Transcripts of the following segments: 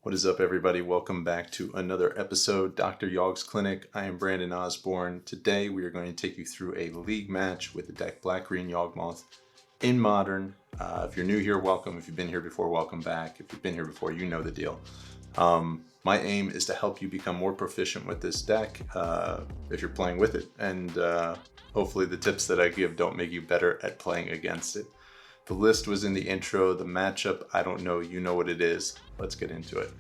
What is up, everybody? Welcome back to another episode, Dr. Yawg's Clinic. I am Brandon Osborne. Today we are going to take you through a league match with the deck Black-Green Yawgmoth in Modern. If you're new here, welcome. If you've been here before, welcome back. If you've been here before, you know the deal. My aim is to help you become more proficient with this deck if you're playing with it, and hopefully the tips that I give don't make you better at playing against it. The list was in the intro. The matchup, I don't know. You know what it is. Let's get into it.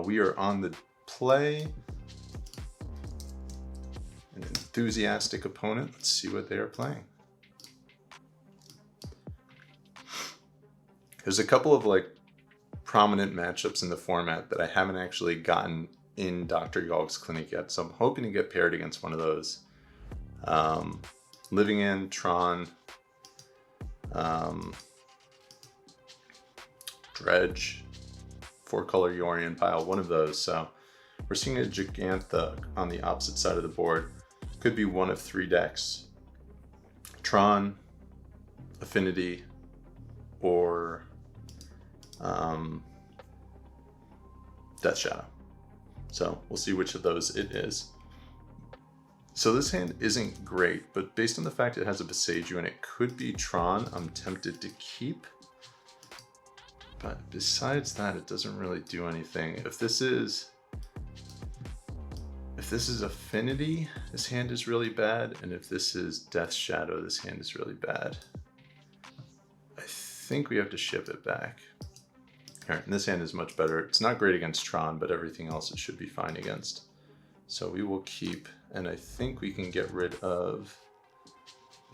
We are on the play. An enthusiastic opponent. Let's see what they are playing. There's a couple of prominent matchups in the format that I haven't actually gotten in Dr. Yawg's Clinic yet, so I'm hoping to get paired against one of those. Living in Tron. Dredge, 4-color Yorion pile, one of those. So we're seeing a Gigantha on the opposite side of the board. Could be one of 3 decks: Tron, Affinity, or Death Shadow. So we'll see which of those it is. So this hand isn't great, but based on the fact it has a Boseiju and it could be Tron, I'm tempted to keep. But besides that, it doesn't really do anything. If this is Affinity, this hand is really bad, and if this is Death Shadow, this hand is really bad. I think we have to ship it back. All right, and this hand is much better. It's not great against Tron, but everything else it should be fine against. So we will keep, and I think we can get rid of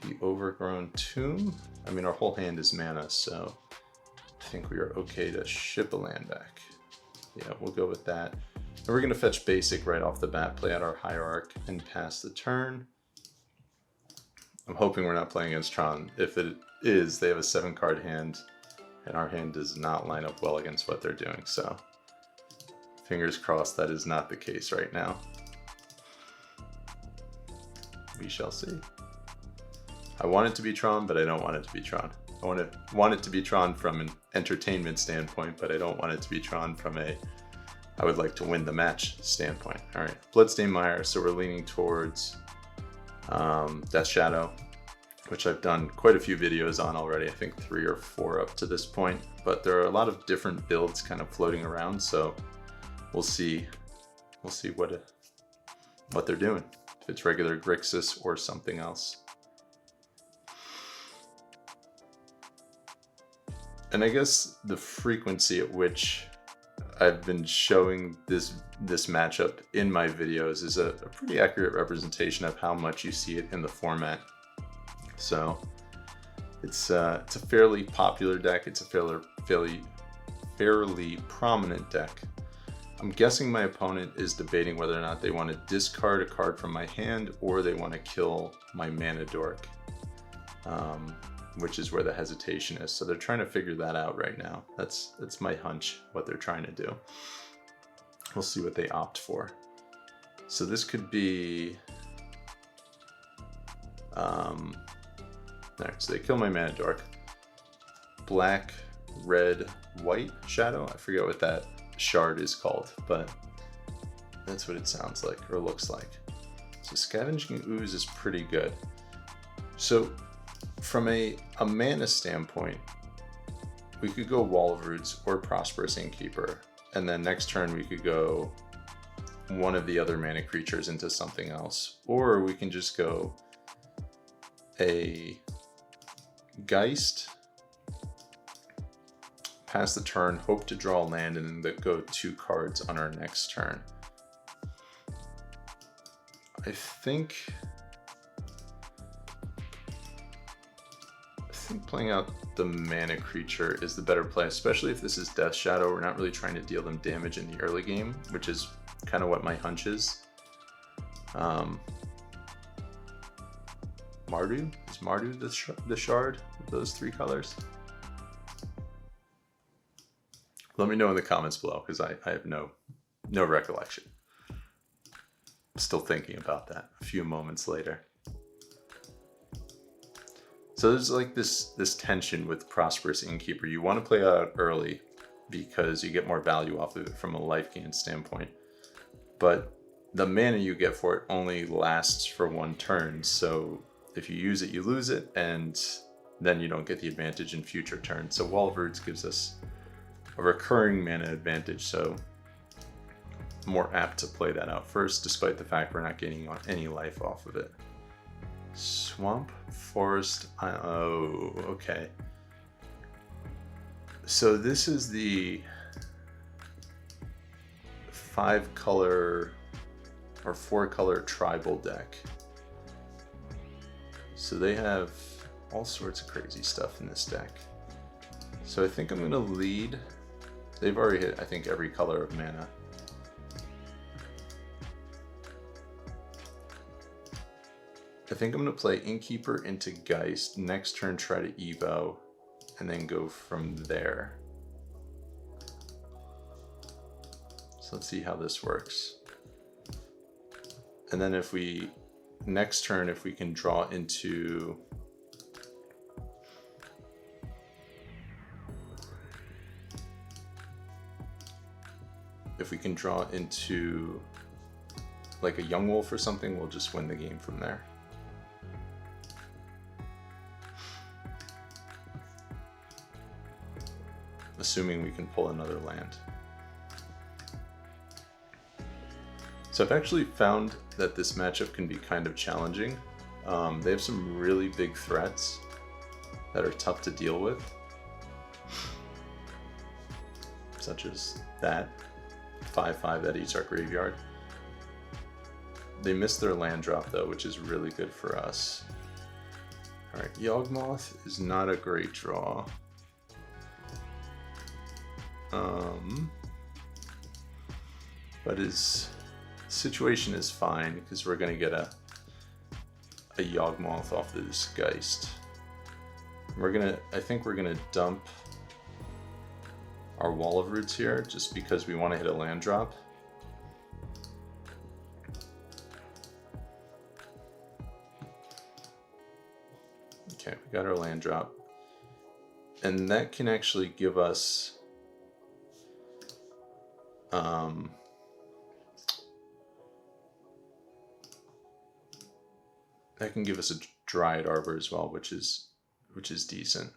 the Overgrown Tomb. I mean, our whole hand is mana, so I think we are okay to ship a land back. Yeah, we'll go with that. And we're going to fetch basic right off the bat, play out our Hierarch, and pass the turn. I'm hoping we're not playing against Tron. If it is, they have a 7-card hand, and our hand does not line up well against what they're doing, so fingers crossed that is not the case right now. We shall see. I want it to be Tron, but I don't want it to be Tron. I want it to be Tron from an entertainment standpoint, but I don't want it to be Tron from a I would like to win the match standpoint. All right, Bloodstained Mire. So we're leaning towards Death Shadow, which I've done quite a few videos on already. I think 3 or 4 up to this point, but there are a lot of different builds kind of floating around. So we'll see what they're doing. If it's regular Grixis or something else. And I guess the frequency at which I've been showing this matchup in my videos is a pretty accurate representation of how much you see it in the format. So it's a fairly popular deck. It's a fairly prominent deck. I'm guessing my opponent is debating whether or not they want to discard a card from my hand or they want to kill my mana dork, which is where the hesitation is. So they're trying to figure that out right now. That's my hunch, what they're trying to do. We'll see what they opt for. So this could be... Alright, so they kill my mana dork. Black, red, white shadow? I forget what that shard is called, but that's what it sounds like or looks like. So Scavenging Ooze is pretty good. So from a mana standpoint, we could go Wall of Roots or Prosperous Innkeeper, and then next turn we could go one of the other mana creatures into something else, or we can just go a Geist, pass the turn, hope to draw land, and then go 2 cards on our next turn. I think playing out the mana creature is the better play, especially if this is Death Shadow. We're not really trying to deal them damage in the early game, which is kind of what my hunch is. Mardu? Is Mardu the shard of those 3 colors? Let me know in the comments below, because I have no recollection. I'm still thinking about that a few moments later. So there's like this tension with Prosperous Innkeeper. You want to play out early, because you get more value off of it from a life gain standpoint. But the mana you get for it only lasts for 1 turn, so if you use it, you lose it, and then you don't get the advantage in future turns. So Wall of Roots gives us a recurring mana advantage, so more apt to play that out first, despite the fact we're not getting any life off of it. Swamp, Forest, oh, okay. So this is the 5-color or 4-color tribal deck. So they have all sorts of crazy stuff in this deck. So I think I'm gonna lead. They've already hit, I think, every color of mana. I think I'm gonna play Innkeeper into Geist, next turn try to Evo, and then go from there. So let's see how this works. And then if we, next turn, if we can draw into, like a Yawgmoth or something, we'll just win the game from there. Assuming we can pull another land. So I've actually found that this matchup can be kind of challenging. They have some really big threats that are tough to deal with, such as that 5/5 that eats our graveyard. They missed their land drop though, which is really good for us. Alright, Yawgmoth is not a great draw. But his situation is fine because we're going to get a Yawgmoth off this Geist. I think we're gonna dump our Wall of Roots here just because we want to hit a land drop. Okay, we got our land drop. And that can actually give us that can give us a Dryad Arbor as well, which is decent.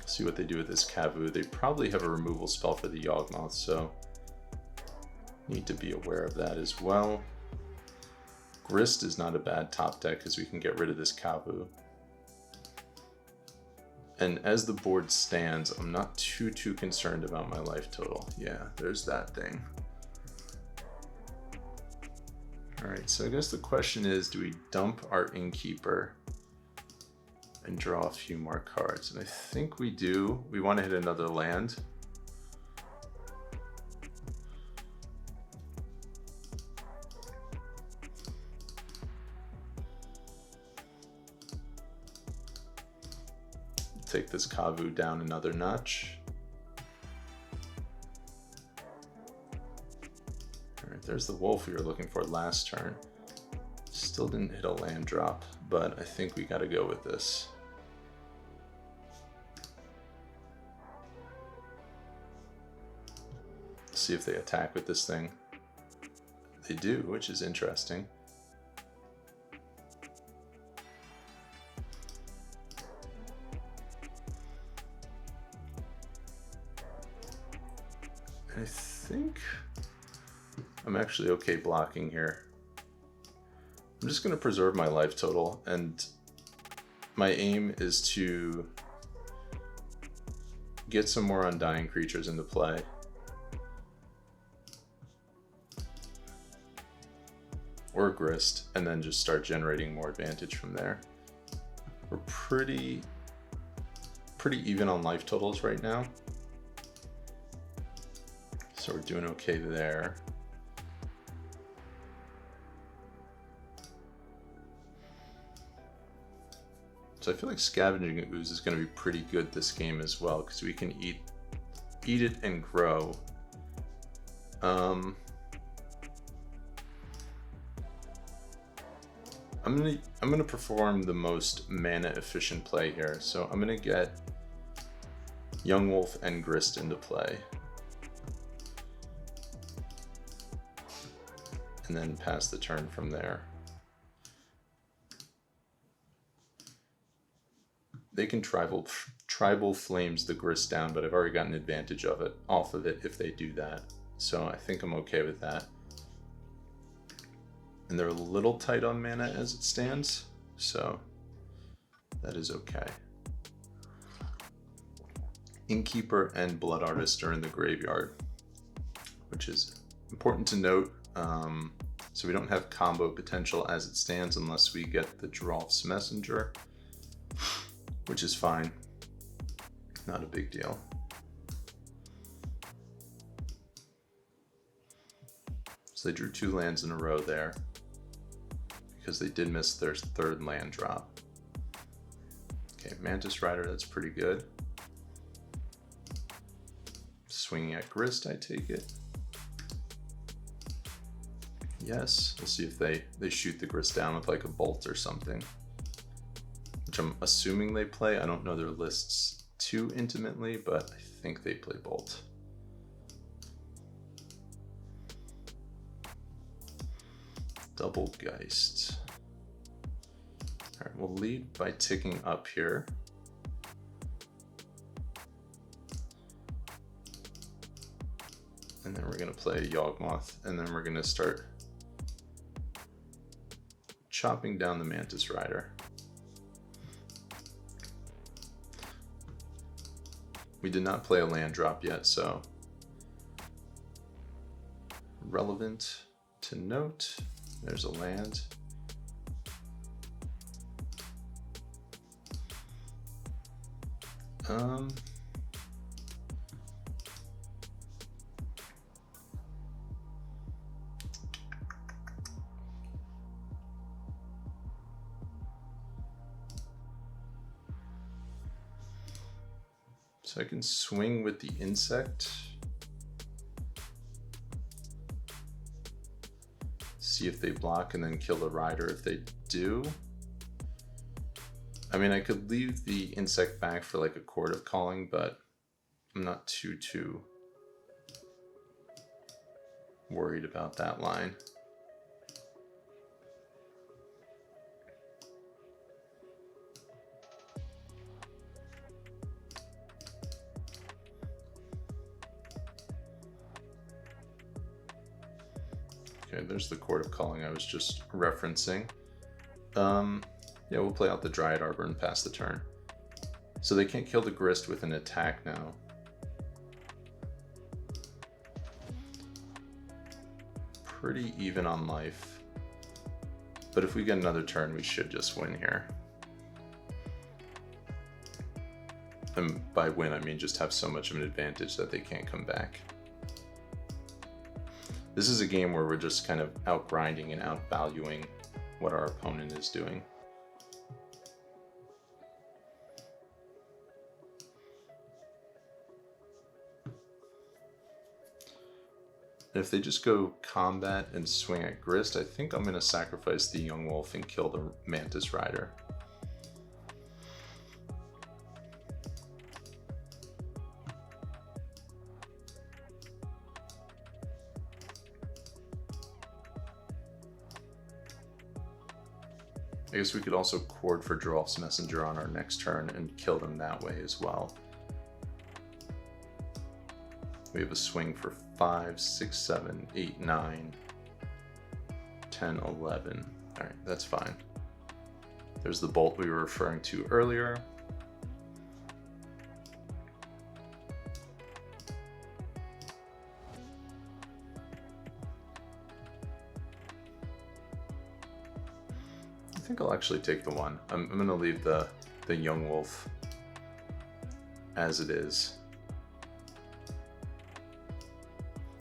See what they do with this Kavu. They probably have a removal spell for the Yawgmoth, so need to be aware of that as well. Grist is not a bad top deck because we can get rid of this Kavu. And as the board stands, I'm not too concerned about my life total. Yeah, there's that thing. All right, so I guess the question is, do we dump our Innkeeper and draw a few more cards? And I think we do. We want to hit another land. Take this Kavu down another notch. Alright, there's the wolf we were looking for last turn. Still didn't hit a land drop, but I think we gotta go with this. See if they attack with this thing. They do, which is interesting. I think I'm actually okay blocking here. I'm just going to preserve my life total, and my aim is to get some more Undying Creatures into play. Or Grist, and then just start generating more advantage from there. We're pretty even on life totals right now. So we're doing okay there. So I feel like Scavenging Ooze is going to be pretty good this game as well, because we can eat it and grow. I'm gonna perform the most mana efficient play here. So I'm gonna get Yawgmoth and Grist into play. And then pass the turn from there. They can tribal flames the Grist down, but I've already gotten advantage of it off of it if they do that. So I think I'm okay with that. And they're a little tight on mana as it stands, so that is okay. Innkeeper and Blood Artist are in the graveyard, which is important to note. So we don't have combo potential as it stands unless we get the Drolf's Messenger, which is fine. Not a big deal. So they drew 2 lands in a row there because they did miss their 3rd land drop. Okay, Mantis Rider, that's pretty good. Swinging at Grist, I take it. Yes, we'll see if they shoot the Grist down with like a bolt or something, which I'm assuming they play. I don't know their lists too intimately, but I think they play bolt. Double Geist. All right, we'll lead by ticking up here. And then we're gonna play a Yawgmoth, and then we're gonna start chopping down the Mantis Rider. We did not play a land drop yet, so relevant to note, there's a land. So I can swing with the insect. See if they block and then kill the rider if they do. I mean, I could leave the insect back for like a Chord of Calling, but I'm not too worried about that line. Okay, there's the Chord of Calling I was just referencing. Yeah, we'll play out the Dryad Arbor and pass the turn. So they can't kill the Grist with an attack now. Pretty even on life. But if we get another turn, we should just win here. And by win, I mean just have so much of an advantage that they can't come back. This is a game where we're just kind of outgrinding and outvaluing what our opponent is doing. If they just go combat and swing at Grist, I think I'm going to sacrifice the Yawgmoth and kill the Mantis Rider. I guess we could also Chord for Drolf's Messenger on our next turn and kill them that way as well. We have a swing for 5, 6, 7, 8, 9, 10, 11. All right, that's fine. There's the bolt we were referring to earlier. I think I'll actually take the 1. I'm going to leave the Yawgmoth as it is.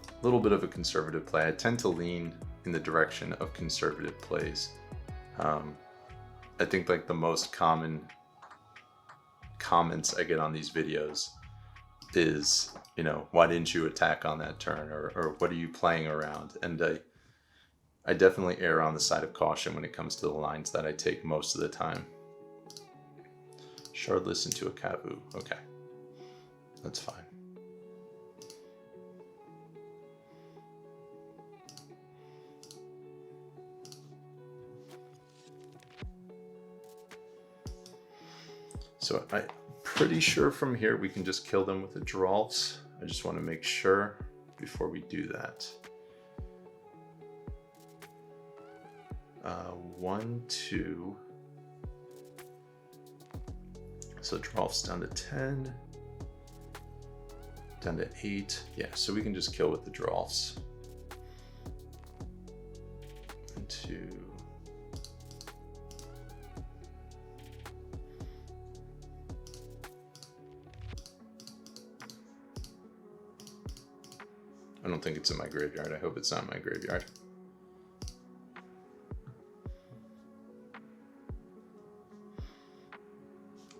A little bit of a conservative play. I tend to lean in the direction of conservative plays. I think like the most common comments I get on these videos is, you know, why didn't you attack on that turn, or what are you playing around? And I definitely err on the side of caution when it comes to the lines that I take most of the time. Shardless into a Kavu. Okay. That's fine. So I'm pretty sure from here we can just kill them with the Drolfs. I just want to make sure before we do that. 1, 2. So Drolf's down to 10. Down to 8. Yeah, so we can just kill with the Drolfs. 1, 2. I don't think it's in my graveyard. I hope it's not in my graveyard.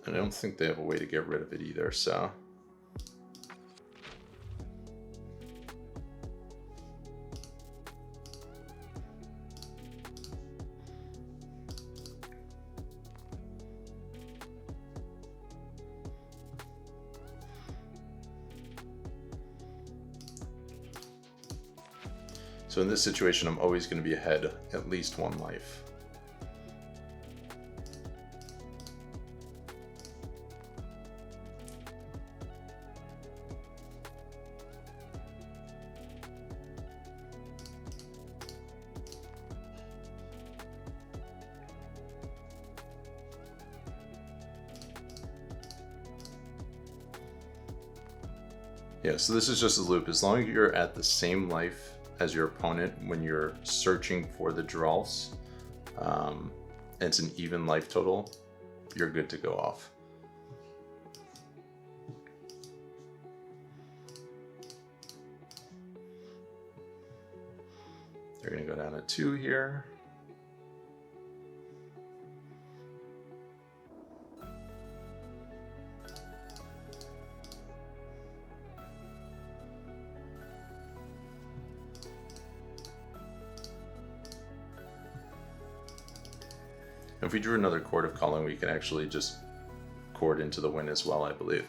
And I don't think they have a way to get rid of it either, so. So in this situation, I'm always going to be ahead at least 1 life. Yeah, so this is just a loop. As long as you're at the same life as your opponent when you're searching for the Drolfs, and it's an even life total, you're good to go off. They're gonna go down to 2 here. If we drew another Chord of Calling, we can actually just chord into the win as well, I believe.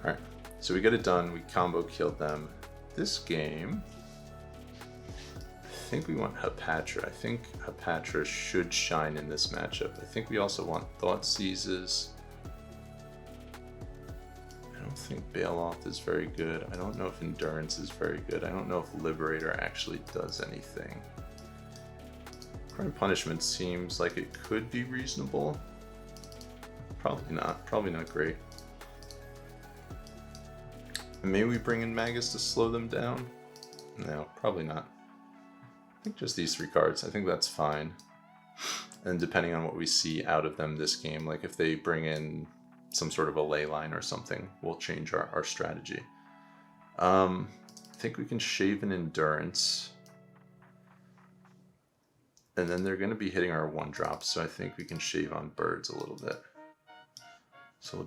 All right, so we get it done. We combo killed them. This game, I think we want Hapatra. I think Hapatra should shine in this matchup. I think we also want Thought Seizes. I don't think Bailoff is very good. I don't know if Endurance is very good. I don't know if Liberator actually does anything. Crime Punishment seems like it could be reasonable. Probably not great. And maybe we bring in Magus to slow them down? No, probably not. I think just these 3 cards, I think that's fine. And depending on what we see out of them this game, like if they bring in some sort of a ley line or something, we'll change our strategy. I think we can shave an Endurance. And then they're going to be hitting our 1-drops, so I think we can shave on birds a little bit. So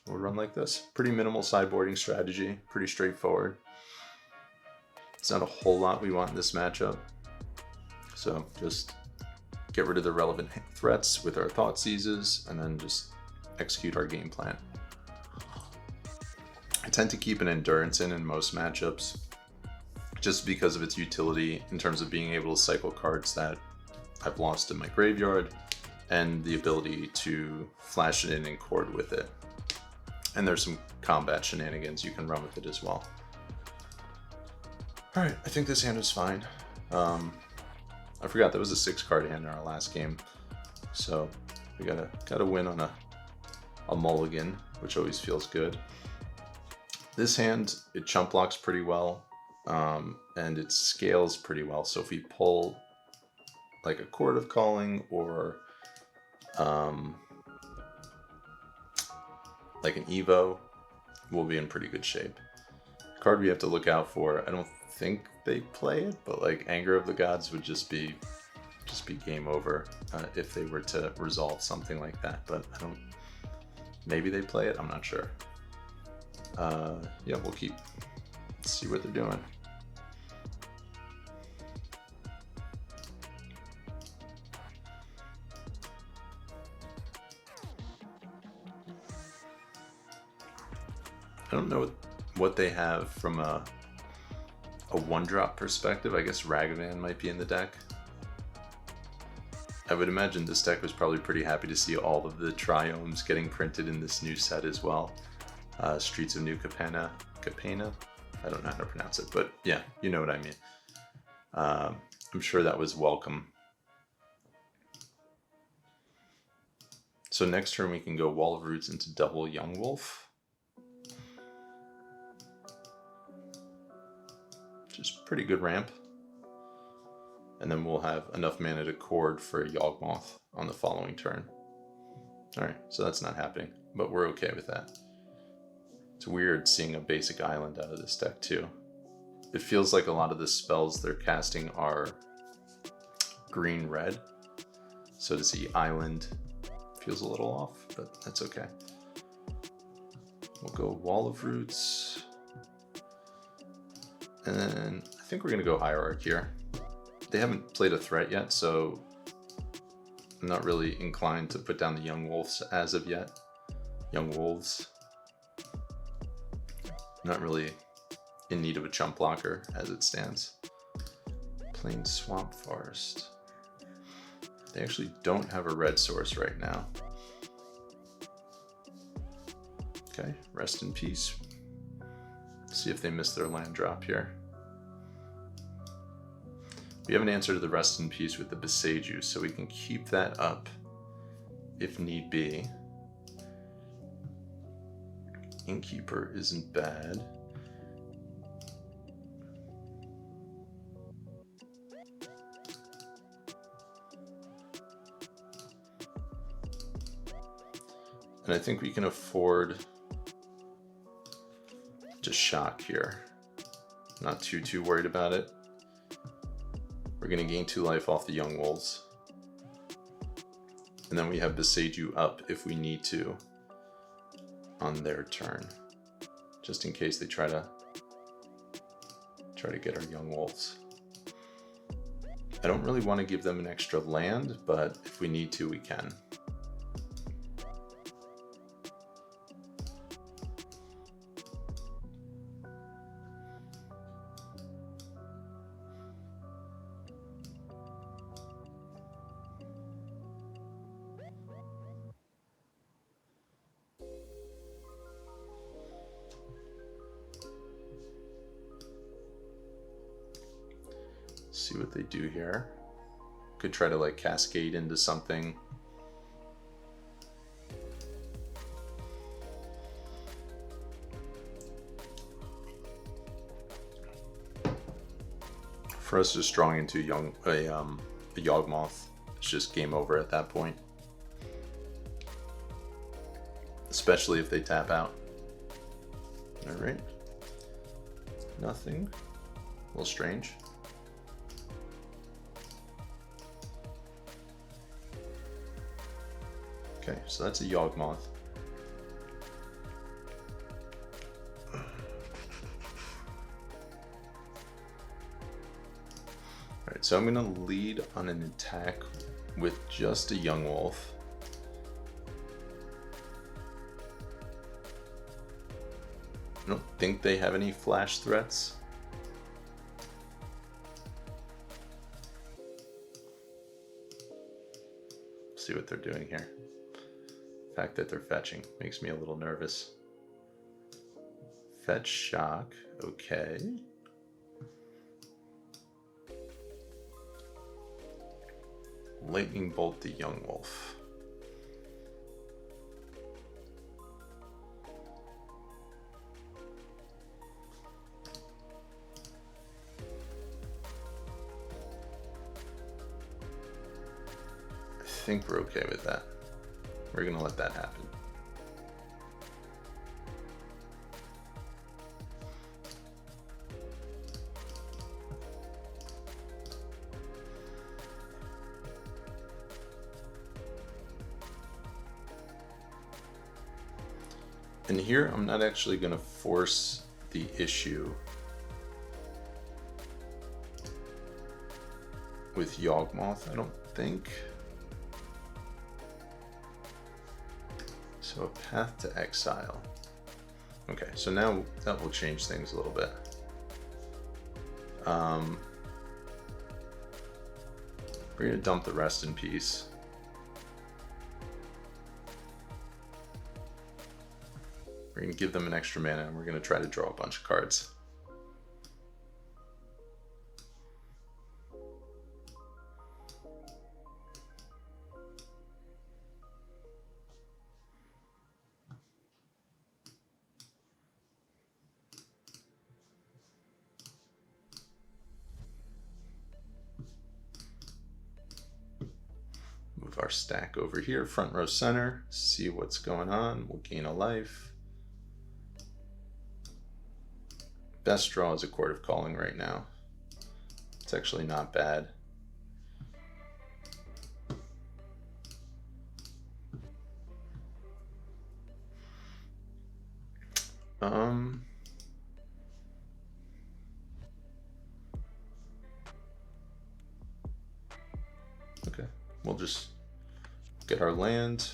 we'll run like this. Pretty minimal sideboarding strategy, pretty straightforward. It's not a whole lot we want in this matchup. So just get rid of the relevant threats with our Thought Seizes, and then just execute our game plan. I tend to keep an Endurance in most matchups, just because of its utility in terms of being able to cycle cards that I've lost in my graveyard, and the ability to flash it in and chord with it. And there's some combat shenanigans you can run with it as well. Alright, I think this hand is fine. I forgot that was a 6-card hand in our last game. So we gotta win on a mulligan, which always feels good. This hand, it chump blocks pretty well, and it scales pretty well. So if we pull like a Chord of Calling or like an Evo, we'll be in pretty good shape. Card we have to look out for, I don't think they play it, but like Anger of the Gods would just be game over if they were to resolve something like that, but I don't, maybe they play it, I'm not sure. Yeah, we'll see what they're doing. I don't know what they have from a 1-drop perspective. I guess Ragavan might be in the deck. I would imagine this deck was probably pretty happy to see all of the Triomes getting printed in this new set as well. Streets of New Capenna. I don't know how to pronounce it, but yeah, you know what I mean. I'm sure that was welcome. So next turn we can go Wall of Roots into double Yawgmoth. Which is pretty good ramp. And then we'll have enough mana to cord for a Yawgmoth on the following turn. Alright, so that's not happening, but we're okay with that. It's weird seeing a basic island out of this deck too. It feels like a lot of the spells they're casting are green-red. So to see island feels a little off, but that's okay. We'll go Wall of Roots. And then I think we're going to go Hierarch here. They haven't played a threat yet, so I'm not really inclined to put down the Young Wolves as of yet. Young Wolves. Not really in need of a chump blocker as it stands. Plain Swamp Forest. They actually don't have a red source right now. Okay, rest in peace. See if they miss their land drop here. We have an answer to the rest in peace with the Beseiju, so we can keep that up if need be. Innkeeper isn't bad. And I think we can afford to shock here. Not too worried about it. We're going to gain 2 life off the Young Wolves. And then we have Beseiju up if we need to on their turn. Just in case they try to get our Young Wolves. I don't really want to give them an extra land, but if we need to, we can. See what they do here. Could try to like cascade into something. For us just drawing into a Yawgmoth, it's just game over at that point. Especially if they tap out. Alright. Nothing. A little strange. Okay, so that's a Yawgmoth. Alright, so I'm going to lead on an attack with just a Young Wolf. I don't think they have any flash threats. See what they're doing here. The fact that they're fetching makes me a little nervous. Fetch shock, okay. Lightning bolt the Young Wolf. I think we're okay with that. We're gonna let that happen. And here I'm not actually gonna force the issue with Yawgmoth, I don't think. So a path to exile. Okay, so now that will change things a little bit. We're gonna dump the rest in peace. We're gonna give them an extra mana and we're gonna try to draw a bunch of cards. Move our stack over here, front row center, see what's going on. We'll gain a life. Best draw is a Court of Calling right now. It's actually not bad. Okay, we'll just get our land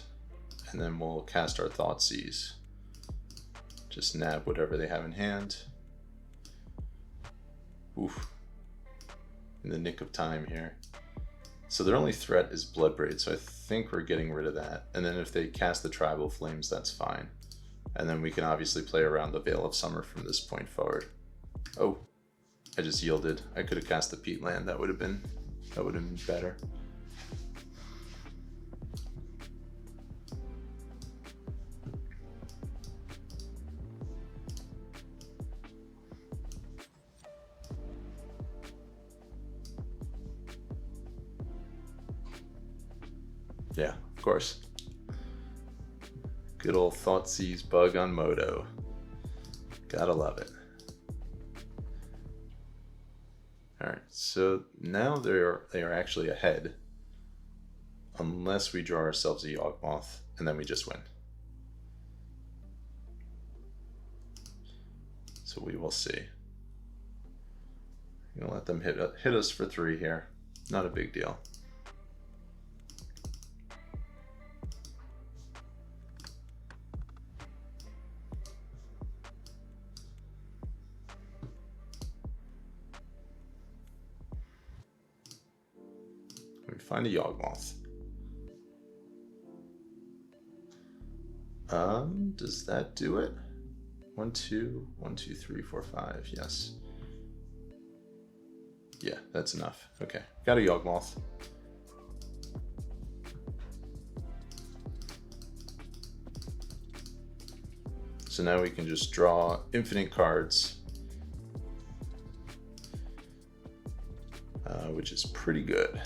and then we'll cast our Thoughtseize. Just nab whatever they have in hand. Oof. In the nick of time here. So their only threat is Bloodbraid, so I think we're getting rid of that. And then if they cast the Tribal Flames, that's fine. And then we can obviously play around the Veil of Summer from this point forward. Oh, I just yielded. I could have cast the Peat Land. That would have been better. Yeah, of course. Good old Thoughtseize bug on Moto. Gotta love it. Alright, so now they are actually ahead. Unless we draw ourselves a Yawgmoth, and then we just win. So we will see. I'm gonna let them hit us for 3 here. Not a big deal. Find a Yawgmoth. Does that do it? 1, 2, 1, 2, 3, 4, 5. Yes. Yeah, that's enough. Okay, got a Yawgmoth. So now we can just draw infinite cards, which is pretty good.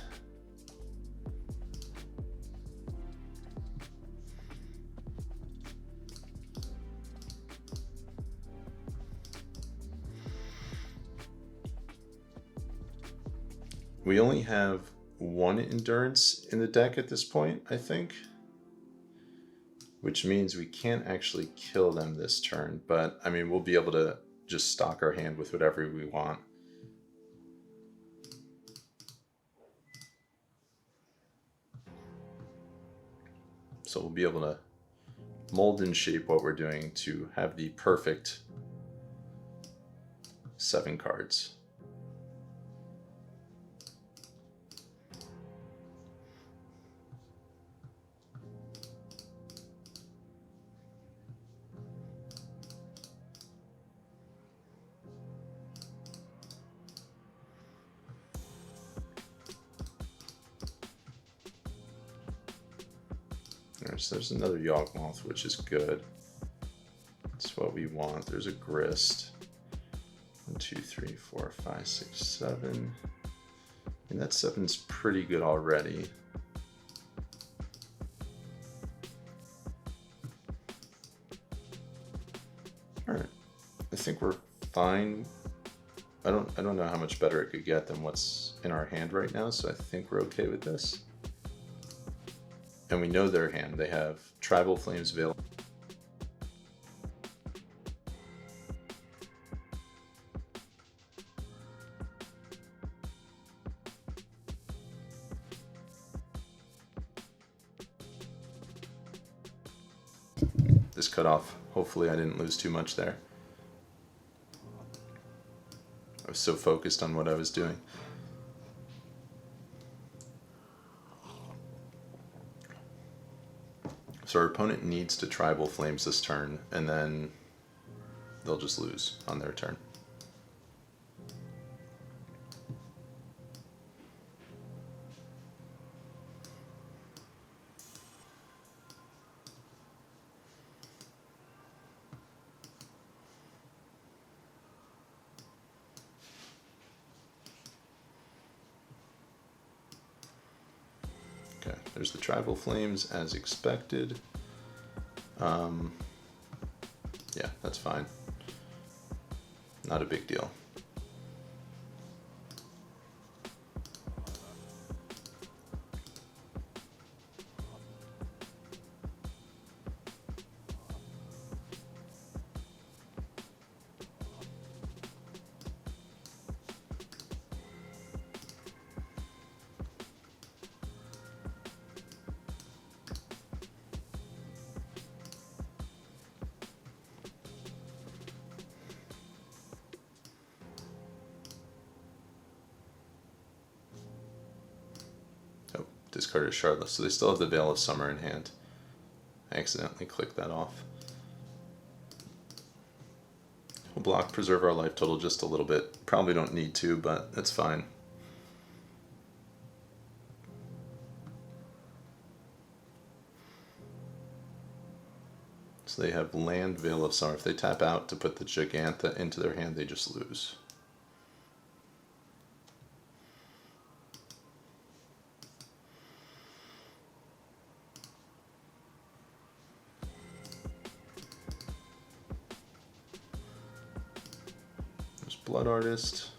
We only have 1 endurance in the deck at this point, I think. Which means we can't actually kill them this turn, but I mean, we'll be able to just stock our hand with whatever we want. So we'll be able to mold and shape what we're doing to have the perfect 7 cards. So there's another Yawgmoth, which is good. That's what we want. There's a Grist. 1, 2, 3, 4, 5, 6, 7. And that 7's pretty good already. Alright. I think we're fine. I don't know how much better it could get than what's in our hand right now, so I think we're okay with this. And we know their hand. They have Tribal Flames Veil. This cut off Hopefully I didn't lose too much there. I was so focused on what I was doing. So our opponent needs to Tribal Flames this turn, and then they'll just lose on their turn. Okay, there's the Tribal Flames as expected. Yeah, that's fine. Not a big deal. Discarded Shardless, so they still have the Veil of Summer in hand. I accidentally clicked that off. We'll block, preserve our life total just a little bit. Probably don't need to, but that's fine. So they have land, Veil of Summer. If they tap out to put the Gigantha into their hand, they just lose. Blood Artist.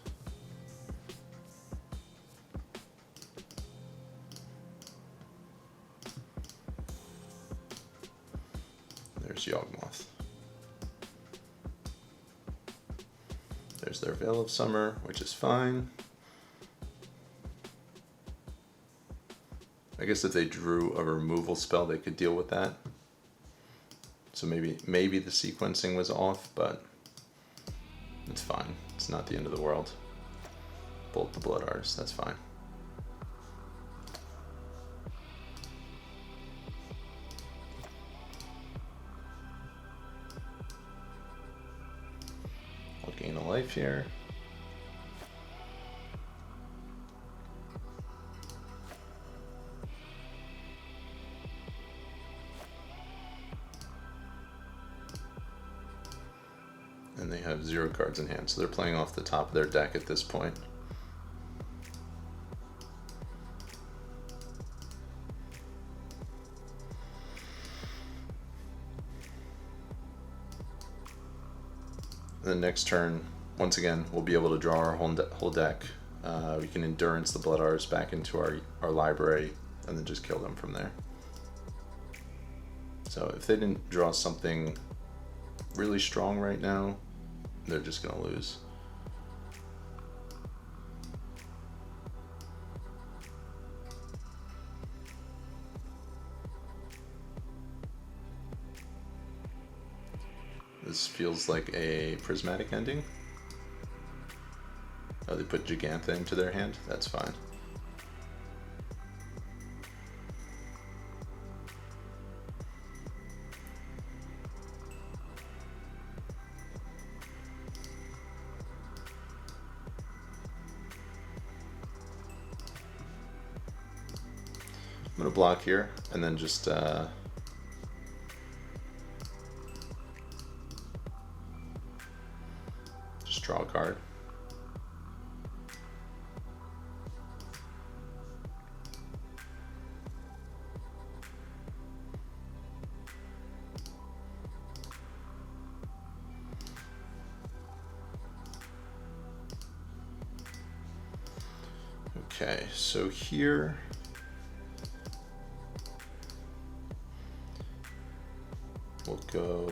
There's Yawgmoth. There's their Veil of Summer, which is fine. I guess if they drew a removal spell, they could deal with that. So maybe the sequencing was off, but it's fine. It's not the end of the world. Bolt the Blood Artist, that's fine. I'll gain a life here. And they have 0 cards in hand, so they're playing off the top of their deck at this point. The next turn, once again, we'll be able to draw our whole deck. We can Endurance the Blood Artist back into our library and then just kill them from there. So if they didn't draw something really strong right now, they're just gonna lose. This feels like a prismatic ending. Oh, they put Gigantha into their hand? That's fine. I'm gonna block here and then just draw a card. Okay, so here we'll go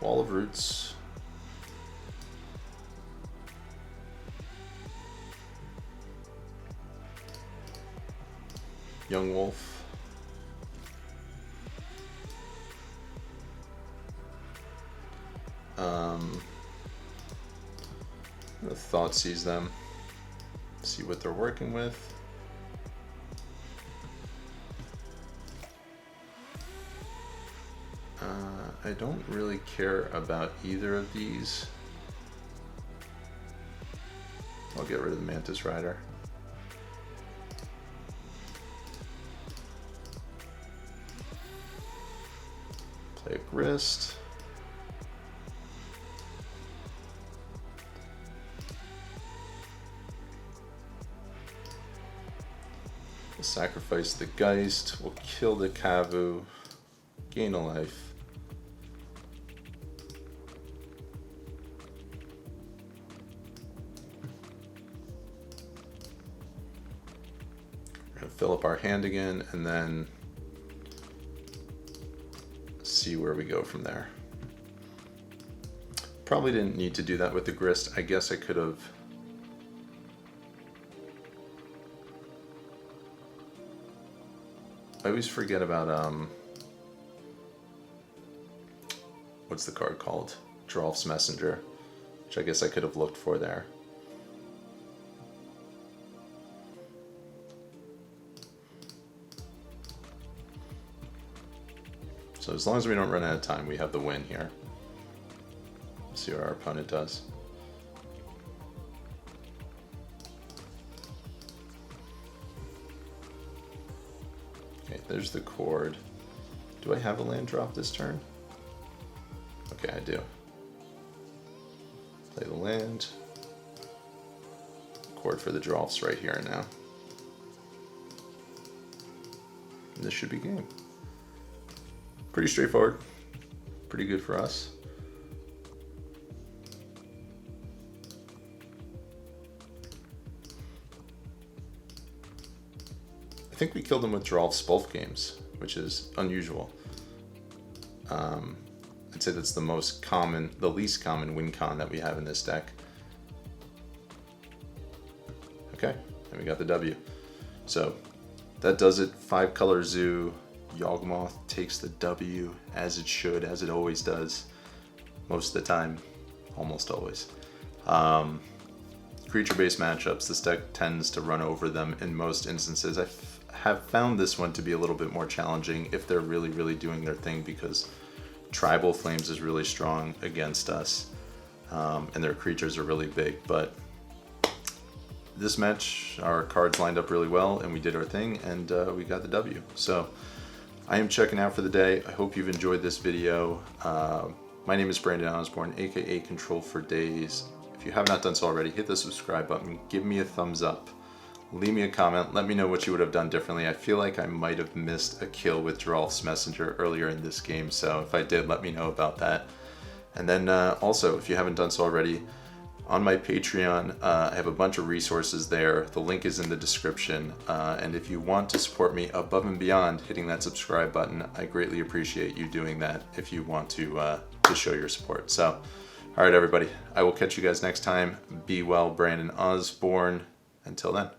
Wall of Roots, Young Wolf, Thought seize them, see what they're working with. I don't really care about either of these. I'll get rid of the Mantis Rider. Play a Grist. We'll sacrifice the Geist. We'll kill the Kavu. Gain a life. Fill up our hand again and then see where we go from there. Probably didn't need to do that with the Grist. I guess I could have I always forget about what's the card called? Drolf's Messenger, which I guess I could have looked for there. So as long as we don't run out of time, we have the win here. Let's see what our opponent does. Okay, there's the Chord. Do I have a land drop this turn? Okay, I do. Play the land. Chord for the Drolfs right here and now. And this should be game. Pretty straightforward, pretty good for us. I think we killed them with Drolfs both games, which is unusual. I'd say that's the most common, the least common win con that we have in this deck. Okay, and we got the W. So that does it. 5-color zoo. Yawgmoth takes the W, as it should, as it always does. Most of the time, almost always. Creature-based matchups, this deck tends to run over them in most instances. I have found this one to be a little bit more challenging if they're really, really doing their thing, because Tribal Flames is really strong against us, and their creatures are really big. But this match, our cards lined up really well, and we did our thing, and we got the W. So I am checking out for the day. I hope you've enjoyed this video. My name is Brandon Osborne, aka Control for Days. If you have not done so already, hit the subscribe button, give me a thumbs up, leave me a comment, let me know what you would have done differently. I feel like I might have missed a kill with Drolf's Messenger earlier in this game, so if I did, let me know about that. And then also, if you haven't done so already, on my Patreon, I have a bunch of resources there. The link is in the description. And if you want to support me above and beyond hitting that subscribe button, I greatly appreciate you doing that if you want to show your support. So, all right, everybody, I will catch you guys next time. Be well, Brandon Osborne. Until then.